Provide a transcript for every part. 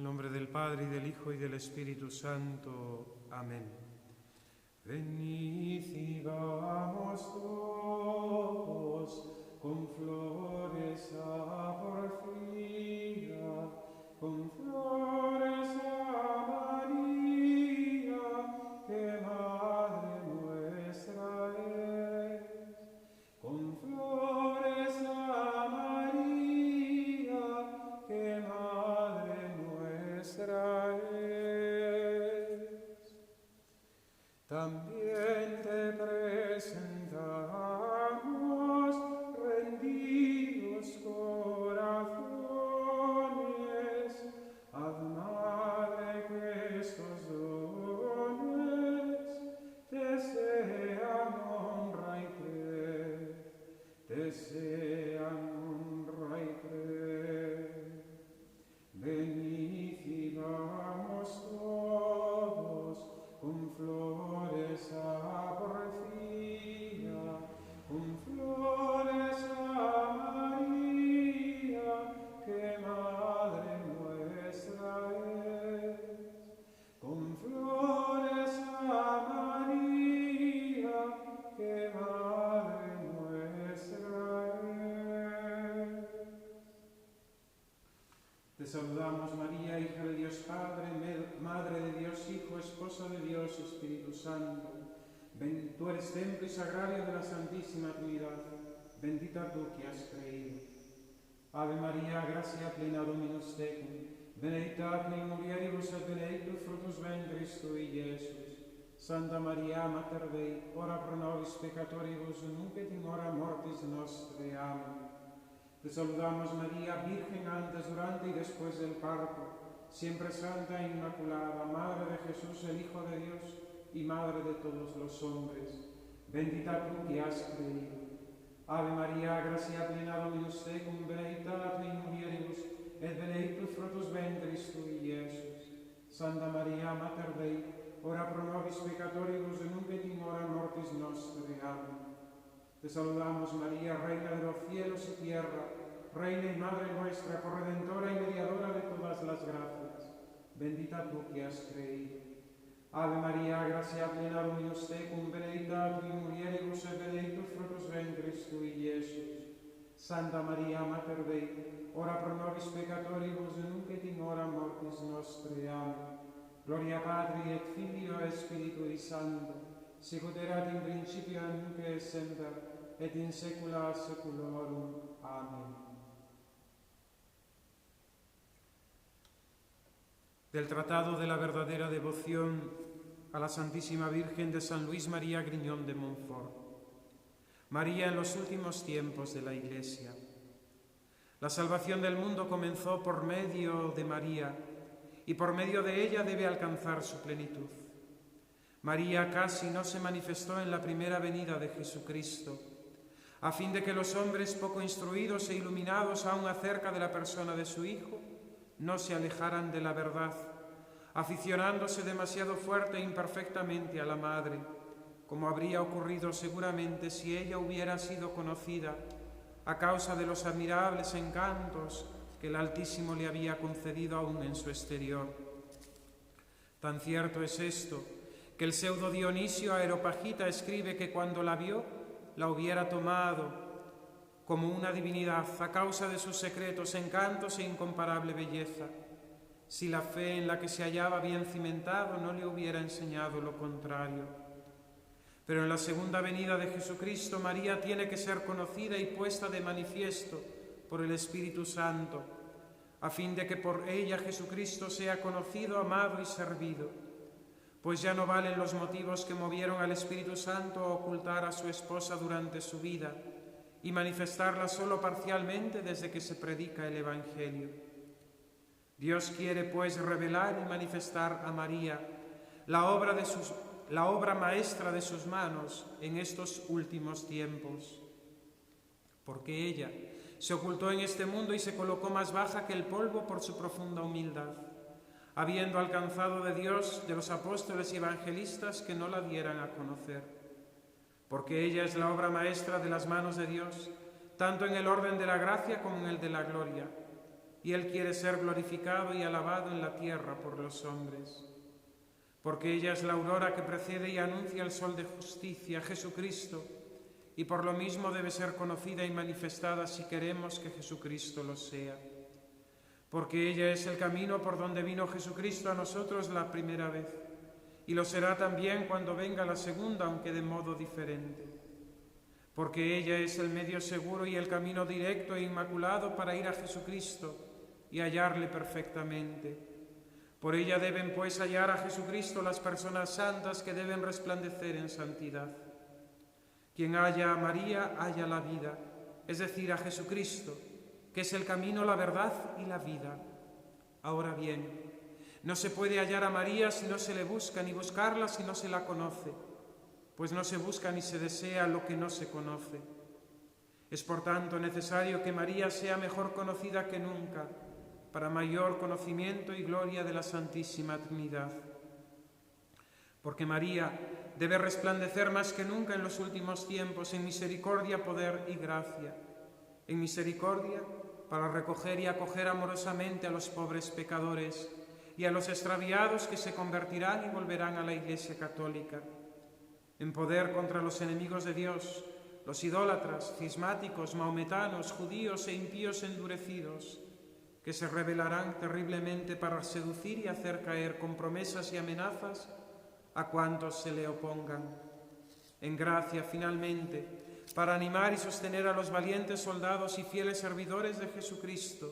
nombre del Padre, y del Hijo, y del Espíritu Santo. Amén. Venid y vamos todos con flores a Porfía, con flores a María, que Madre nuestra es, con flores a María, que Madre nuestra es. También te presentamos rendidos corazones, haz, Madre, que estos dones te sean honra y fe, te sean honra y fe. Venid y vamos todos con flores a Porfía, con flores a María, que Madre nuestra es, con flores a María, que Madre nuestra es. Te saludamos, María, hija de Dios Padre, Madre de Dios Hijo, esposa de Dios Espíritu Santo. Tú eres templo y sagrario de la Santísima Trinidad. Bendita tú que has creído. Ave María, gracia plena Dominus tecum, benedicta in mulieribus et benedictus fructus ventris tui, Iesus. Santa Maria, Mater Dei, ora pro nobis peccatoribus, nunc et in hora mortis nostre. Amén. Te saludamos, María, Virgen antes, durante y después del parto, siempre santa e inmaculada, Madre de Jesús, el Hijo de Dios, y Madre de todos los hombres. Bendita tú que has creído. Ave María, gracia plena Dominus tecum, benedicta in mulieribus, et benedictus fructus ventris tui, Iesus. Santa María, Mater Dei, ora pro nobis peccatoribus, nunc et in hora mortis nostre. Amén. Te saludamos, María, Reina de los cielos y tierra, Reina y Madre nuestra, corredentora y mediadora de todas las gracias. Bendita tú que has creído. Ave María, gracia plena Dominus tecum, benedicta tu in mulieribus et benedictus fructus ventris tui, Iesus. Santa María, Mater Dei, ora pro nobis peccatoribus, nunc et in hora mortis nostre. Amén. Gloria Patri et Filio et Spiritui Sancto, sicut erat in principio et nunc et semper, et in saecula saeculorum. Amén. Del Tratado de la verdadera devoción a la Santísima Virgen de San Luis María Griñón de Montfort. María en los últimos tiempos de la Iglesia. La salvación del mundo comenzó por medio de María, y por medio de ella debe alcanzar su plenitud. María casi no se manifestó en la primera venida de Jesucristo, a fin de que los hombres poco instruidos e iluminados aún acerca de la persona de su Hijo no se alejaran de la verdad, aficionándose demasiado fuerte e imperfectamente a la Madre, como habría ocurrido seguramente si ella hubiera sido conocida a causa de los admirables encantos que el Altísimo le había concedido aún en su exterior. Tan cierto es esto, que el pseudo Dionisio Areopagita escribe que cuando la vio, la hubiera tomado como una divinidad a causa de sus secretos encantos e incomparable belleza, si la fe en la que se hallaba bien cimentado no le hubiera enseñado lo contrario. Pero en la segunda venida de Jesucristo, María tiene que ser conocida y puesta de manifiesto por el Espíritu Santo, a fin de que por ella Jesucristo sea conocido, amado y servido, pues ya no valen los motivos que movieron al Espíritu Santo a ocultar a su esposa durante su vida y manifestarla solo parcialmente desde que se predica el Evangelio. Dios quiere, pues, revelar y manifestar a María la obra maestra de sus manos en estos últimos tiempos, porque ella se ocultó en este mundo y se colocó más baja que el polvo por su profunda humildad, habiendo alcanzado de Dios, de los apóstoles y evangelistas, que no la dieran a conocer. Porque ella es la obra maestra de las manos de Dios, tanto en el orden de la gracia como en el de la gloria. y Él quiere ser glorificado y alabado en la tierra por los hombres. Porque ella es la aurora que precede y anuncia el sol de justicia, Jesucristo, y por lo mismo debe ser conocida y manifestada si queremos que Jesucristo lo sea. Porque ella es el camino por donde vino Jesucristo a nosotros la primera vez, y lo será también cuando venga la segunda, aunque de modo diferente. Porque ella es el medio seguro y el camino directo e inmaculado para ir a Jesucristo y hallarle perfectamente. Por ella deben pues hallar a Jesucristo las personas santas que deben resplandecer en santidad. Quien halla a María, halla la vida, es decir, a Jesucristo, que es el camino, la verdad y la vida. Ahora bien, no se puede hallar a María si no se le busca, ni buscarla si no se la conoce, pues no se busca ni se desea lo que no se conoce. Es por tanto necesario que María sea mejor conocida que nunca, para mayor conocimiento y gloria de la Santísima Trinidad. Porque María debe resplandecer más que nunca en los últimos tiempos en misericordia, poder y gracia. En misericordia, para recoger y acoger amorosamente a los pobres pecadores y a los extraviados que se convertirán y volverán a la Iglesia católica. En poder contra los enemigos de Dios, los idólatras, cismáticos, maometanos, judíos e impíos endurecidos, que se rebelarán terriblemente para seducir y hacer caer con promesas y amenazas a cuantos se le opongan. En gracia, finalmente, para animar y sostener a los valientes soldados y fieles servidores de Jesucristo,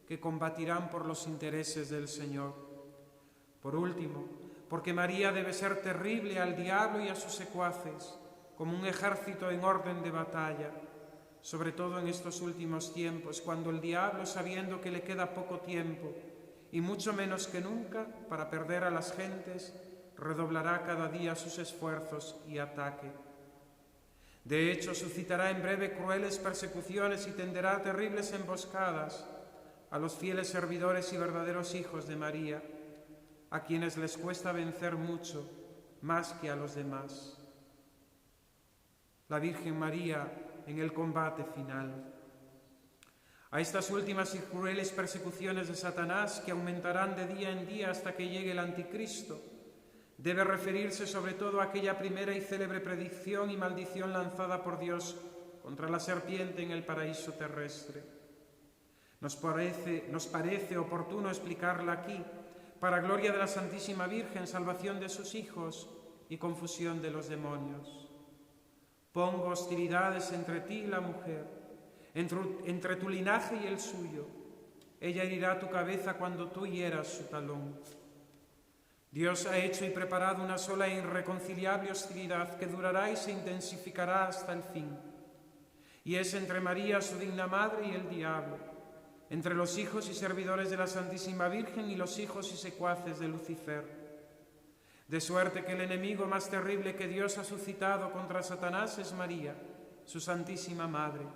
que combatirán por los intereses del Señor. Por último, porque María debe ser terrible al diablo y a sus secuaces, como un ejército en orden de batalla, sobre todo en estos últimos tiempos, cuando el diablo, sabiendo que le queda poco tiempo, y mucho menos que nunca, para perder a las gentes, redoblará cada día sus esfuerzos y ataque. De hecho, suscitará en breve crueles persecuciones y tenderá terribles emboscadas a los fieles servidores y verdaderos hijos de María, a quienes les cuesta vencer mucho, más que a los demás. La Virgen María en el combate final. A estas últimas y crueles persecuciones de Satanás, que aumentarán de día en día hasta que llegue el Anticristo, debe referirse sobre todo a aquella primera y célebre predicción y maldición lanzada por Dios contra la serpiente en el paraíso terrestre. Nos parece oportuno explicarla aquí, para gloria de la Santísima Virgen, salvación de sus hijos y confusión de los demonios. Pongo hostilidades entre ti y la mujer, entre tu linaje y el suyo. Ella herirá tu cabeza cuando tú hieras su talón. Dios ha hecho y preparado una sola e irreconciliable hostilidad que durará y se intensificará hasta el fin. Y es entre María, su digna madre, y el diablo, entre los hijos y servidores de la Santísima Virgen y los hijos y secuaces de Lucifer. De suerte que el enemigo más terrible que Dios ha suscitado contra Satanás es María, su Santísima Madre.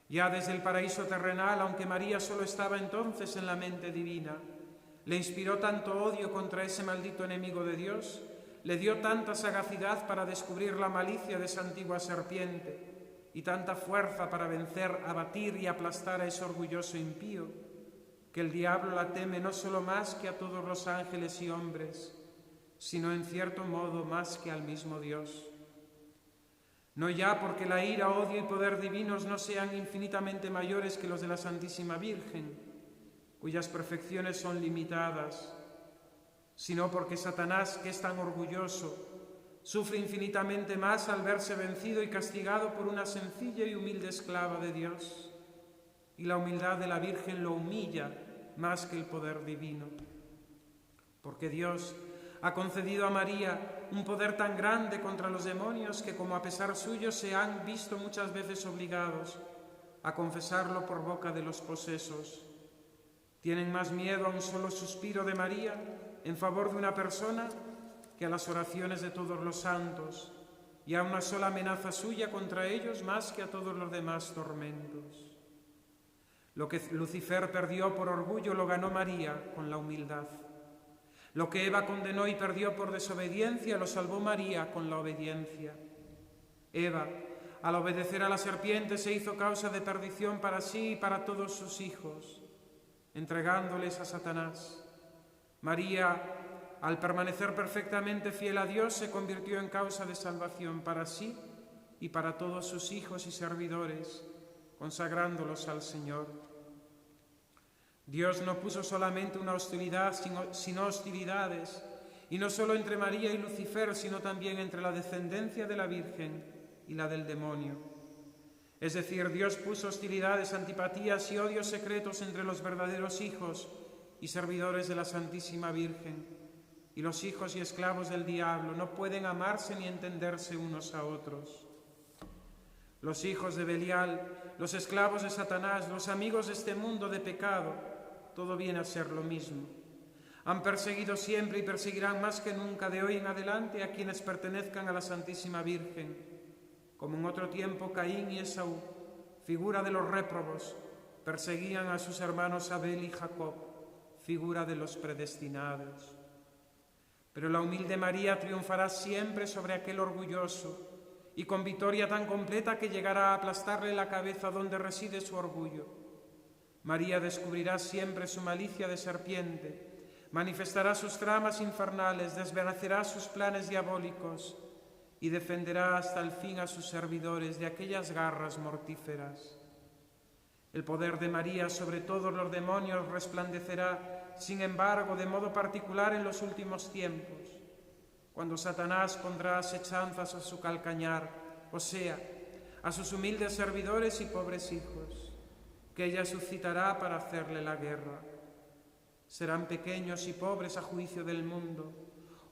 Ya desde el paraíso terrenal, aunque María solo estaba entonces en la mente divina, le inspiró tanto odio contra ese maldito enemigo de Dios, le dio tanta sagacidad para descubrir la malicia de esa antigua serpiente y tanta fuerza para vencer, abatir y aplastar a ese orgulloso impío, que el diablo la teme no solo más que a todos los ángeles y hombres, sino en cierto modo más que al mismo Dios. No ya porque la ira, odio y poder divinos no sean infinitamente mayores que los de la Santísima Virgen, cuyas perfecciones son limitadas, sino porque Satanás, que es tan orgulloso, sufre infinitamente más al verse vencido y castigado por una sencilla y humilde esclava de Dios, y la humildad de la Virgen lo humilla más que el poder divino. Porque Dios ha concedido a María un poder tan grande contra los demonios que, como a pesar suyo, se han visto muchas veces obligados a confesarlo por boca de los posesos. Tienen más miedo a un solo suspiro de María en favor de una persona que a las oraciones de todos los santos, y a una sola amenaza suya contra ellos más que a todos los demás tormentos. Lo que Lucifer perdió por orgullo lo ganó María con la humildad. Lo que Eva condenó y perdió por desobediencia lo salvó María con la obediencia. Eva, al obedecer a la serpiente, se hizo causa de perdición para sí y para todos sus hijos. entregándoles a Satanás. María, al permanecer perfectamente fiel a Dios, se convirtió en causa de salvación para sí y para todos sus hijos y servidores, consagrándolos al Señor. Dios no puso solamente una hostilidad, sino hostilidades, y no solo entre María y Lucifer, sino también entre la descendencia de la Virgen y la del demonio. Es decir, Dios puso hostilidades, antipatías y odios secretos entre los verdaderos hijos y servidores de la Santísima Virgen, y los hijos y esclavos del diablo no pueden amarse ni entenderse unos a otros. Los hijos de Belial, los esclavos de Satanás, los amigos de este mundo de pecado, todo viene a ser lo mismo. Han perseguido siempre y perseguirán más que nunca de hoy en adelante a quienes pertenezcan a la Santísima Virgen, como en otro tiempo Caín y Esaú, figura de los réprobos, perseguían a sus hermanos Abel y Jacob, figura de los predestinados. Pero la humilde María triunfará siempre sobre aquel orgulloso, y con victoria tan completa que llegará a aplastarle la cabeza donde reside su orgullo. María descubrirá siempre su malicia de serpiente, manifestará sus tramas infernales, desvanecerá sus planes diabólicos y defenderá hasta el fin a sus servidores de aquellas garras mortíferas. El poder de María sobre todos los demonios resplandecerá, sin embargo, de modo particular en los últimos tiempos, cuando Satanás pondrá asechanzas a su calcañar, o sea, a sus humildes servidores y pobres hijos, que ella suscitará para hacerle la guerra. Serán pequeños y pobres a juicio del mundo,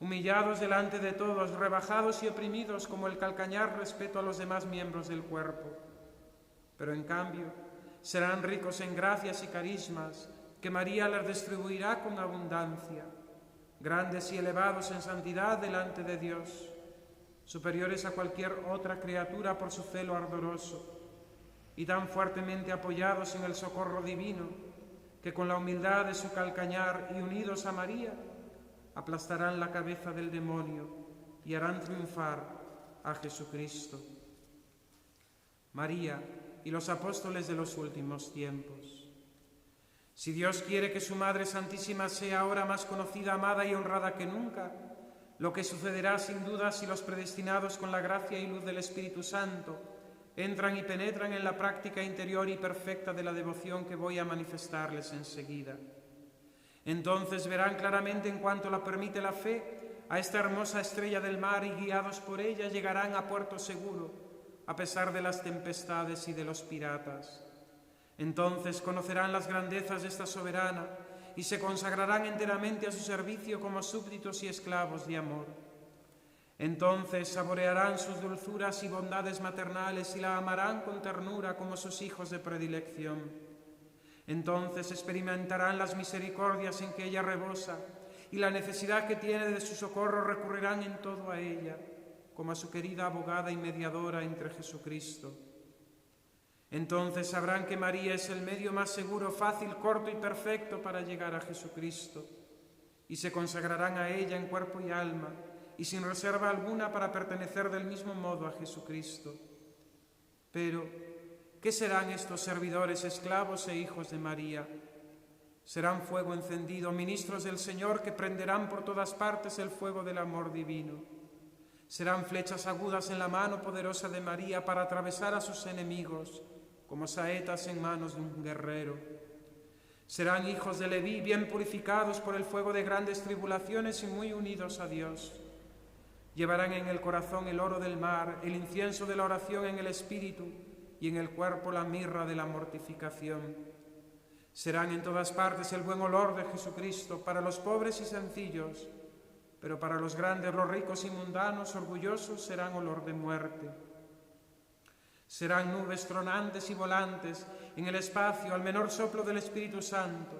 humillados delante de todos, rebajados y oprimidos como el calcañar respecto a los demás miembros del cuerpo. Pero en cambio, serán ricos en gracias y carismas que María les distribuirá con abundancia, grandes y elevados en santidad delante de Dios, superiores a cualquier otra criatura por su celo ardoroso, y tan fuertemente apoyados en el socorro divino, que con la humildad de su calcañar y unidos a María, aplastarán la cabeza del demonio y harán triunfar a Jesucristo. María y los apóstoles de los últimos tiempos. Si Dios quiere que su Madre Santísima sea ahora más conocida, amada y honrada que nunca, lo que sucederá sin duda si los predestinados con la gracia y luz del Espíritu Santo entran y penetran en la práctica interior y perfecta de la devoción que voy a manifestarles enseguida. Entonces verán claramente, en cuanto la permite la fe, a esta hermosa estrella del mar y guiados por ella llegarán a puerto seguro, a pesar de las tempestades y de los piratas. Entonces conocerán las grandezas de esta soberana y se consagrarán enteramente a su servicio como súbditos y esclavos de amor. Entonces saborearán sus dulzuras y bondades maternales y la amarán con ternura como sus hijos de predilección. Entonces experimentarán las misericordias en que ella rebosa y la necesidad que tiene de su socorro recurrirán en todo a ella, como a su querida abogada y mediadora entre Jesucristo. Entonces sabrán que María es el medio más seguro, fácil, corto y perfecto para llegar a Jesucristo, y se consagrarán a ella en cuerpo y alma, y sin reserva alguna para pertenecer del mismo modo a Jesucristo. Pero, ¿qué serán estos servidores, esclavos e hijos de María? Serán fuego encendido, ministros del Señor que prenderán por todas partes el fuego del amor divino. Serán flechas agudas en la mano poderosa de María para atravesar a sus enemigos, como saetas en manos de un guerrero. Serán hijos de Leví, bien purificados por el fuego de grandes tribulaciones y muy unidos a Dios. Llevarán en el corazón el oro del mar, el incienso de la oración en el espíritu y en el cuerpo la mirra de la mortificación. Serán en todas partes el buen olor de Jesucristo para los pobres y sencillos, pero para los grandes, los ricos y mundanos, orgullosos, serán olor de muerte. Serán nubes tronantes y volantes en el espacio al menor soplo del Espíritu Santo.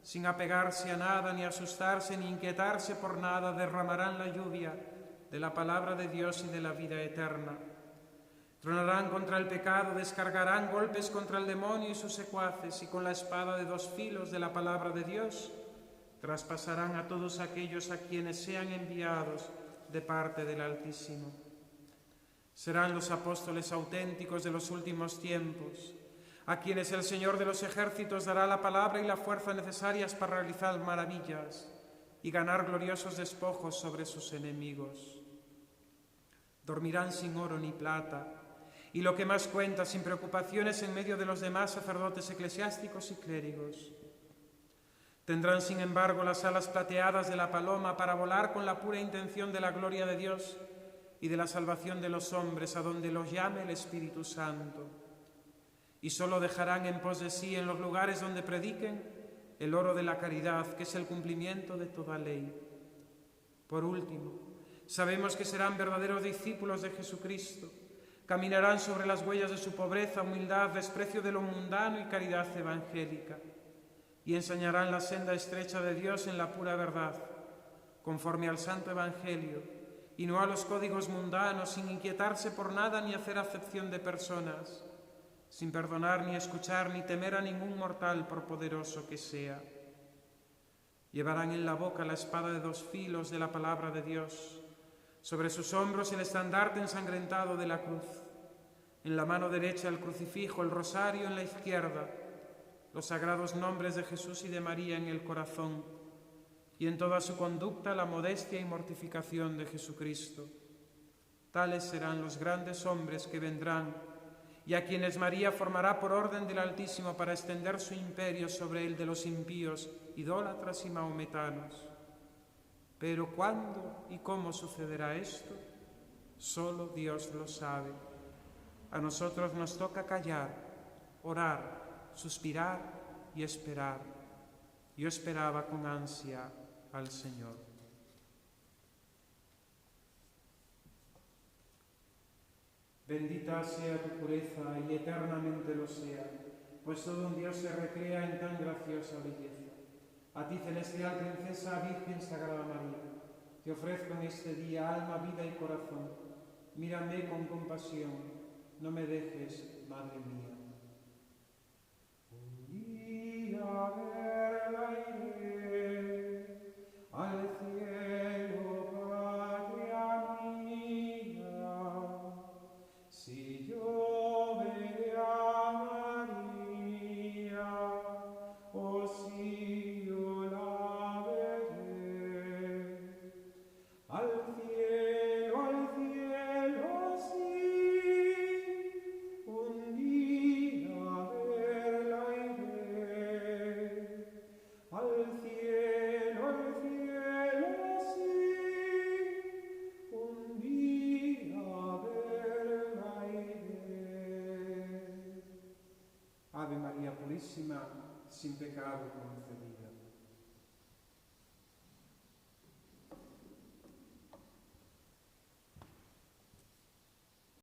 Sin apegarse a nada, ni asustarse, ni inquietarse por nada, derramarán la lluvia de la palabra de Dios y de la vida eterna. Tronarán contra el pecado, descargarán golpes contra el demonio y sus secuaces, y con la espada de dos filos de la palabra de Dios traspasarán a todos aquellos a quienes sean enviados de parte del Altísimo. Serán los apóstoles auténticos de los últimos tiempos, a quienes el Señor de los ejércitos dará la palabra y la fuerza necesarias para realizar maravillas y ganar gloriosos despojos sobre sus enemigos. Dormirán sin oro ni plata, y lo que más cuenta, sin preocupaciones en medio de los demás sacerdotes eclesiásticos y clérigos. Tendrán, sin embargo, las alas plateadas de la paloma para volar con la pura intención de la gloria de Dios y de la salvación de los hombres, a donde los llame el Espíritu Santo. Y solo dejarán en pos de sí, en los lugares donde prediquen, el oro de la caridad, que es el cumplimiento de toda ley. Por último, sabemos que serán verdaderos discípulos de Jesucristo. Caminarán sobre las huellas de su pobreza, humildad, desprecio de lo mundano y caridad evangélica, y enseñarán la senda estrecha de Dios en la pura verdad, conforme al Santo Evangelio, y no a los códigos mundanos, sin inquietarse por nada ni hacer acepción de personas, sin perdonar ni escuchar ni temer a ningún mortal por poderoso que sea. Llevarán en la boca la espada de 2 filos de la palabra de Dios, sobre sus hombros el estandarte ensangrentado de la cruz, en la mano derecha el crucifijo, el rosario en la izquierda, los sagrados nombres de Jesús y de María en el corazón, y en toda su conducta la modestia y mortificación de Jesucristo. Tales serán los grandes hombres que vendrán, y a quienes María formará por orden del Altísimo para extender su imperio sobre el de los impíos, idólatras y mahometanos. Pero ¿cuándo y cómo sucederá esto? Solo Dios lo sabe. A nosotros nos toca callar, orar, suspirar y esperar. Yo esperaba con ansia al Señor. Bendita sea tu pureza y eternamente lo sea, pues todo un Dios se recrea en tan graciosa belleza. A ti, celestial princesa, Virgen Sagrada María, te ofrezco en este día alma, vida y corazón. Mírame con compasión, no me dejes, Madre mía. Un día verla iré al cielo, patria mía, si yo veré a María, o si yo la veré. Al cielo, sí, un día verla iré. Al cielo, sí, un día verla iré. Ave María Purísima, sin pecado concebida.